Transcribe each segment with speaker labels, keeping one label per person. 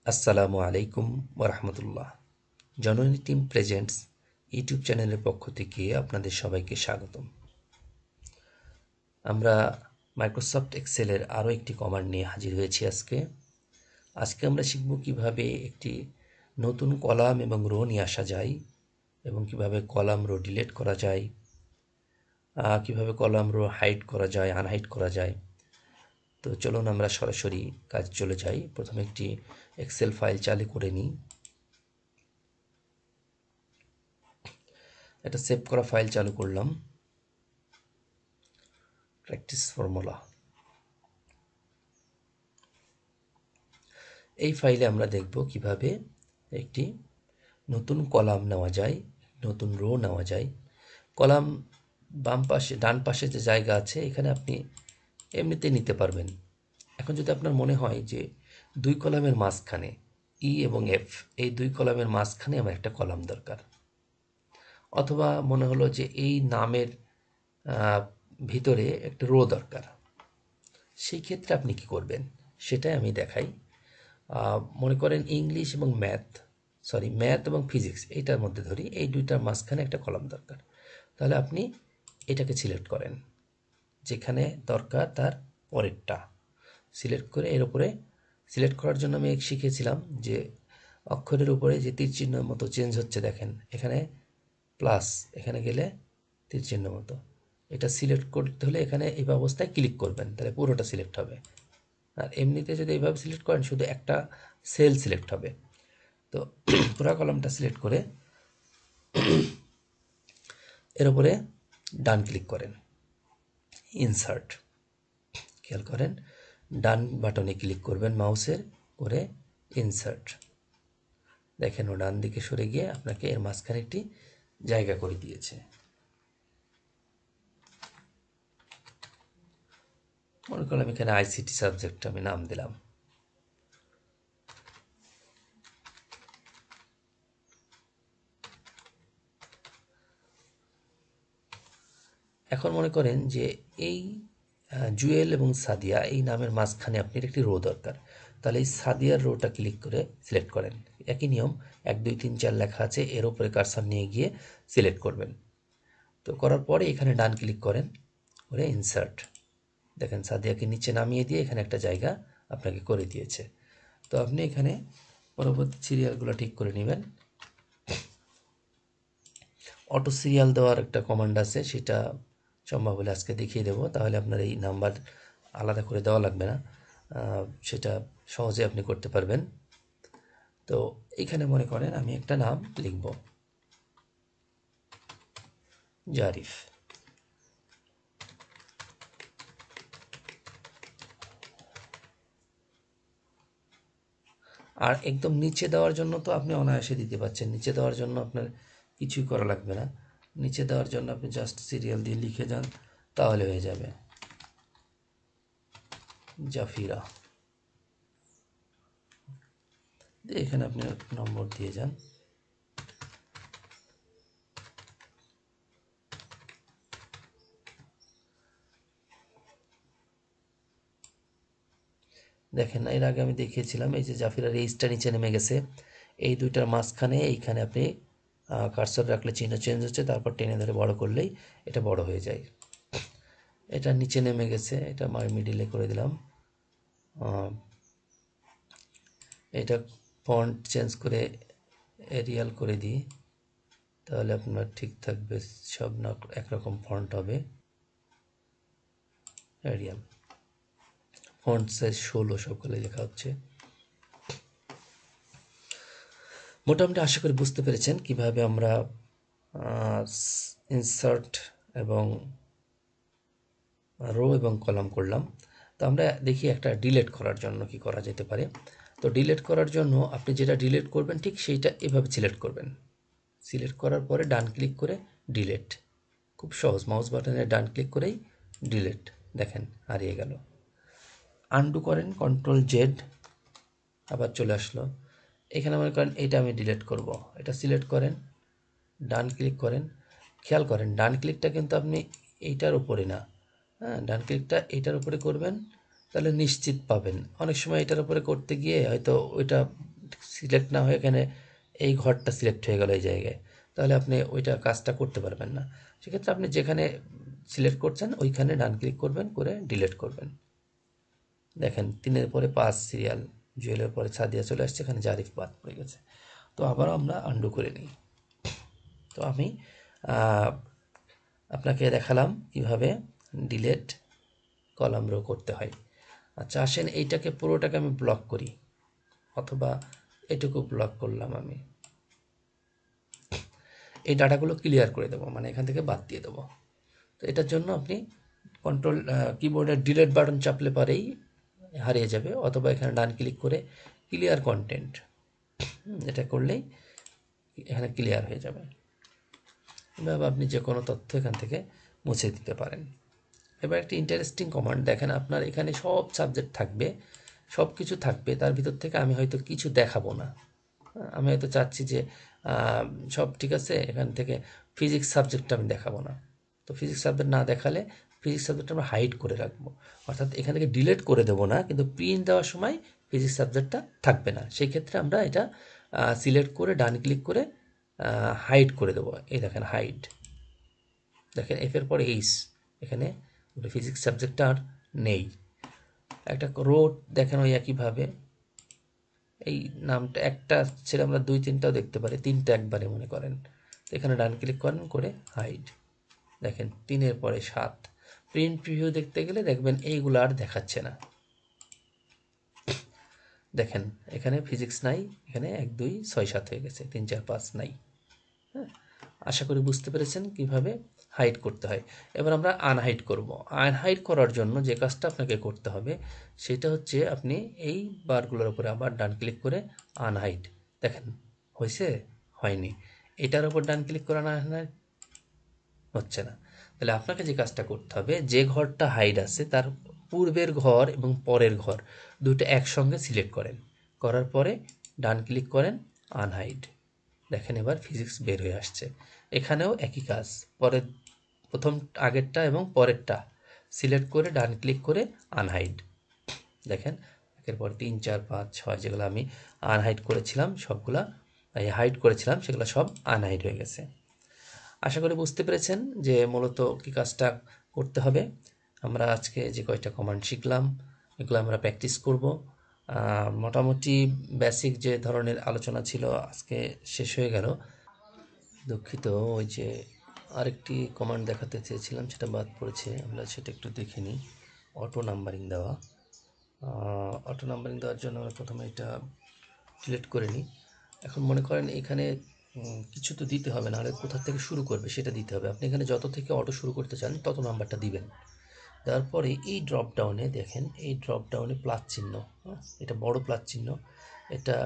Speaker 1: আসসালামু আলাইকুম ওরহমতুল্লাহ। জননী টিম প্রেজেন্টস ইউটিউব চ্যানেলের পক্ষ থেকে আপনাদের সবাইকে স্বাগতম। আমরা মাইক্রোসফট এক্সেলের আরও একটি কমান্ড নিয়ে হাজির হয়েছি আজকে আমরা শিখব কিভাবে একটি নতুন কলাম এবং রো নিয়ে আসা যায় এবং কিভাবে কলাম রো ডিলিট করা যায়, কিভাবে কলাম রো হাইড করা যায়, আনহাইড করা যায়। তো চলুন আমরা সরাসরি কাজ চলে যাই। প্রথমে একটি এক্সেল ফাইল চালু করে নিই। একটা সেভ করা ফাইল চালু করলাম, প্র্যাকটিস ফর্মুলা। এই ফাইলে আমরা দেখব কিভাবে একটি নতুন কলাম নেওয়া যায়, নতুন রো নেওয়া যায়। কলাম বাম পাশে, ডান পাশে যে জায়গা আছে এখানে আপনি এমনিতে নিতে পারবেন। এখন যদি আপনার মনে হয় যে দুই কলামের মাঝখানে ই এবং এফ, এই দুই কলামের মাঝখানে আমার একটা কলাম দরকার, অথবা মনে হলো যে এই নামের ভিতরে একটা রো দরকার, সেই ক্ষেত্রে আপনি কি করবেন সেটাই আমি দেখাই। মনে করেন ইংলিশ এবং ম্যাথ এবং ফিজিক্স, এইটার মধ্যে ধরি, এই দুইটার মাঝখানে একটা কলাম দরকার। তাহলে আপনি এটাকে সিলেক্ট করেন, যেখানে দরকার তার পরেরটা সিলেক্ট করে এর উপরে সিলেক্ট করার জন্য আমি শিখেছিলাম যে অক্ষরের উপরে যে তীর চিহ্ন মতো চেঞ্জ হচ্ছে, দেখেন এখানে প্লাস, এখানে গেলে তীর চিহ্ন মতো। এটা সিলেক্ট করতে হলে এখানে এই অবস্থায় ক্লিক করবেন, তাহলে পুরোটা সিলেক্ট হবে। আর এমনিতে যদি এইভাবে সিলেক্ট করেন শুধু একটা সেল সিলেক্ট হবে। তো পুরো কলামটা সিলেক্ট করে এর উপরে ডান ক্লিক করেন, ইনসার্ট। খেয়াল করেন ডান বাটনে ক্লিক করবেন মাউসের, করে ইনসার্ট। দেখেন ও ডান দিকে সরে গিয়ে আপনাকে এর মাঝখানে একটি জায়গা করে দিয়েছে। মনে করলাম এখানে আইসিটি সাবজেক্ট আমি নাম দিলাম। এখন মনে করেন যে এই জুয়েল এবং সাদিয়া এই নামের মাঝখানে আপনার একটি রো দরকার, তাহলে এই সাদিয়ার রোটা ক্লিক করে সিলেক্ট করেন। একই নিয়ম, 1 2 3 4 লেখা আছে, এর উপরে কার্সার নিয়ে গিয়ে সিলেক্ট করবেন। তো করার পরে এখানে ডান ক্লিক করেন, করে ইনসার্ট। দেখেন সাদিয়াকে নিচে নামিয়ে দিয়ে এখানে একটা জায়গা আপনাকে করে দিয়েছে। তো আপনি এখানে পরবর্তী সিরিয়ালগুলো ঠিক করে নেবেন। অটো সিরিয়াল দেওয়ার একটা কমান্ড আছে, সেটা সম্ভব হলে আজকে দেখিয়ে দেবো, তাহলে আপনার এই নাম্বার আলাদা করে দেওয়া লাগবে না, সেটা সহজে আপনি করতে পারবেন। তো এইখানে মনে করেন আমি একটা নাম লিখব, জারিফ। আর একদম নিচে দেওয়ার জন্য তো আপনি অনায়াসে দিতে পারছেন, নিচে দেওয়ার জন্য আপনার কিছুই করা লাগবে না। নিচে দেওয়ার জন্য আপনি জাস্ট সিরিয়াল দিয়ে লিখে যান, তাহলে হয়ে যাবে জাফিরা। এখানে আপনি নম্বর দিয়ে যান। দেখেন এর আগে আমি দেখিয়েছিলাম এই যে জাফিরার এইচটা নিচে নেমে গেছে, এই দুইটার মাঝখানে এইখানে আপনি কার্সর রাখলে চিহ্ন চেঞ্জ হচ্ছে, তারপর টেনে ধরে বড় করলেই এটা বড় হয়ে যায়। এটা নিচে নেমে গেছে, এটা মিডিলে করে দিলাম। এটা ফন্ট চেঞ্জ করে এরিয়াল করে দিই, তাহলে আপনার ঠিক থাকবে, সব না একরকম ফন্ট হবে। এরিয়াল ফন্ট সাইজ 16 সকলে লেখা হচ্ছে। মোটামুটি আশা করি বুঝতে পেরেছেন কিভাবে আমরা ইনসার্ট এবং রো এবং কলাম করলাম। তো আমরা দেখি একটা ডিলিট করার জন্য কি করা যেতে পারে। তো ডিলিট করার জন্য আপনি যেটা ডিলিট করবেন ঠিক সেইটা এভাবে সিলেক্ট করবেন। সিলেক্ট করার পরে ডান ক্লিক করে ডিলিট, খুব সহজ, মাউস বাটনে ডান ক্লিক করেই ডিলিট। দেখেন হারিয়ে গেল। আনডু করেন, কন্ট্রোল জেড, আবার চলে আসলো। এখানে মনে করেন এটা আমি ডিলিট করব, এটা সিলেক্ট করেন, ডান ক্লিক করেন। খেয়াল করেন ডান ক্লিকটা কিন্তু আপনি এইটার উপরে না, হ্যাঁ, ডান ক্লিকটা এইটার উপরে করবেন, তাহলে নিশ্চিত পাবেন। অনেক সময় এটার উপরে করতে গিয়ে হয়তো ওইটা সিলেক্ট না হয়ে এখানে এই ঘরটা সিলেক্ট হয়ে গেল এই জায়গায়, তাহলে আপনি ওইটা কাজটা করতে পারবেন না। সেক্ষেত্রে আপনি যেখানে সিলেক্ট করছেন ওইখানে ডান ক্লিক করবেন, করে ডিলিট করবেন। দেখেন 3-এর পরে 5 সিরিয়াল, জুয়েলের পরে সাদিয়া চলে আসছে, এখানে জারিফ বাদ পড়ে গেছে। তো আবার আমরা আন্ডু করে নিই। তো আমি আপনাকে দেখালাম কিভাবে ডিলেট কলাম রো করতে হয়। আচ্ছা আসেন এইটাকে পুরোটাকে আমি ব্লক করি, অথবা এটুকু ব্লক করলাম আমি। এই ডাটাগুলো ক্লিয়ার করে দেবো, মানে এখান থেকে বাদ দিয়ে দেবো। তো এটার জন্য আপনি কন্ট্রোল কিবোর্ডের ডিলেট বাটন চাপলে পারেই হারিয়ে যাবে, অথবা এখানে ডান ক্লিক করে ক্লিয়ার কন্টেন্ট, এটা করলেই এখানে ক্লিয়ার হয়ে যাবে। এভাবে আপনি যে কোনো তথ্য এখান থেকে মুছে দিতে পারেন। এবার একটি ইন্টারেস্টিং কমান্ড দেখেন, আপনার এখানে সব সাবজেক্ট থাকবে, সব কিছু থাকবে, তার ভিতর থেকে আমি হয়তো কিছু দেখাবো না। আমি হয়তো চাচ্ছি যে সব ঠিক আছে, এখান থেকে ফিজিক্স সাবজেক্টটা আমি দেখাবো না। তো ফিজিক্স সাবজেক্ট না দেখালে ফিজিক্স সাবজেক্টটা আমরা হাইড করে রাখবো, অর্থাৎ এখান থেকে ডিলিট করে দেবো না, কিন্তু প্রিন্ট দেওয়ার সময় ফিজিক্স সাবজেক্টটা থাকবে না। সেই ক্ষেত্রে আমরা এটা সিলেক্ট করে ডান ক্লিক করে হাইড করে দেবো। এই দেখেন হাইড, দেখেন এফের পরে এইস, এখানে ফিজিক্স সাবজেক্টটা আর নেই। একটা রোড দেখেন ওই একইভাবে, এই নামটা একটা ছেড়ে আমরা 2-3টাও দেখতে পারি, 3টা একবারে মনে করেন। এখানে ডান ক্লিক করেন, করে হাইড, দেখেন 3-এর পরে 7। প্রিন্ট প্রিভিউ দেখতে গেলে দেখবেন এইগুলো আর দেখাচ্ছে না। দেখেন এখানে ফিজিক্স নাই, এখানে 1 2 6 7 হয়ে গেছে, 3 4 5 নাই। হ্যাঁ, আশা করি বুঝতে পেরেছেন কিভাবে হাইড করতে হয়। এবার আমরা আনহাইড করব। আনহাইড করার জন্য যে কাজটা আপনাকে করতে হবে সেটা হচ্ছে আপনি এই বারগুলোর উপরে আবার ডান ক্লিক করে আনহাইড, দেখেন হয়েছে, হয়নি। এটার উপর ডান ক্লিক করে আনহাইড হচ্ছে না। তাহলে আপনাকে যে কাজটা করতে হবে, যে ঘরটা হাইড আছে তার পূর্বের ঘর এবং পরের ঘর দুটো একসঙ্গে সিলেক্ট করেন, করার পরে ডান ক্লিক করেন আনহাইড, দেখেন এবার ফিজিক্স বের হয়ে আসছে। এখানেও একই কাজ, পরের প্রথম আগেরটা এবং পরেরটা সিলেক্ট করে ডান ক্লিক করে আনহাইড, দেখেন একের পর 3 4 5 6 যেগুলো আমি আনহাইড করেছিলাম সবগুলা, হাইড করেছিলাম সেগুলো সব আনহাইড হয়ে গেছে। আশা করি বুঝতে পেরেছেন যে মূলত কি কাজটা করতে হবে। আমরা আজকে যে কয়টা কমান্ড শিখলাম এগুলো আমরা প্র্যাকটিস করব। মোটামুটি বেসিক যে ধরনের আলোচনা ছিল আজকে শেষ হয়ে গেল। দুঃখিত, ওই যে আরেকটি কমান্ড দেখাতে চেয়েছিলাম সেটা বাদ পড়েছে, আমরা সেটা একটু দেখে নিই। অটো নাম্বারিং দেওয়া, অটো নাম্বারিং দেওয়ার জন্য আমরা প্রথমে এটা সিলেক্ট করে নিই। এখন মনে করেন এখানে কিছু তো দিতে হবে, নাহলে কোথা থেকে শুরু করবে সেটা দিতে হবে। আপনি এখানে যত থেকে অটো শুরু করতে চান তত নাম্বারটা দিবেন। তারপরে এই ড্রপ ডাউনে দেখেন, এই ড্রপ ডাউনে প্লাস চিহ্ন, এটা বড় প্লাস চিহ্ন, এটা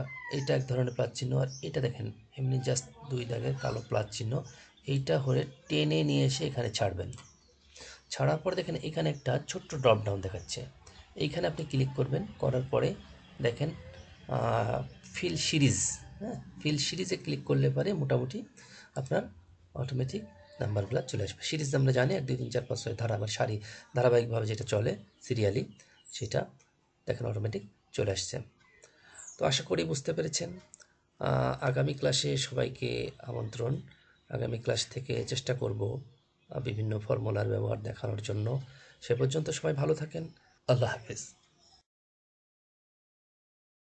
Speaker 1: এক ধরনের প্লাস চিহ্ন, আর এটা দেখেন এমনি জাস্ট 2 দাগের কালো প্লাস চিহ্ন, এইটা হলে টেনে নিয়ে এসে এখানে ছাড়বেন। ছাড়ার পরে দেখেন এখানে একটা ছোট্ট ড্রপ ডাউন দেখাচ্ছে, এইখানে আপনি ক্লিক করবেন, করার পরে দেখেন ফিল সিরিজ, হ্যাঁ ফিল সিরিজে ক্লিক করলে পরে মোটামুটি আপনার অটোমেটিক নাম্বারগুলো চলে আসবে। সিরিজ আমরা জানি 1 2 3 4 5 6 ধারাবাহিকভাবে যেটা চলে সিরিয়ালি, সেটা দেখেন অটোমেটিক চলে আসছে। তো আশা করি বুঝতে পেরেছেন। আগামী ক্লাসে সবাইকে আমন্ত্রণ। আগামী ক্লাস থেকে চেষ্টা করব বিভিন্ন ফর্মুলার ব্যবহার দেখানোর জন্য। সে পর্যন্ত সবাই ভালো থাকেন। আল্লাহ হাফেজ।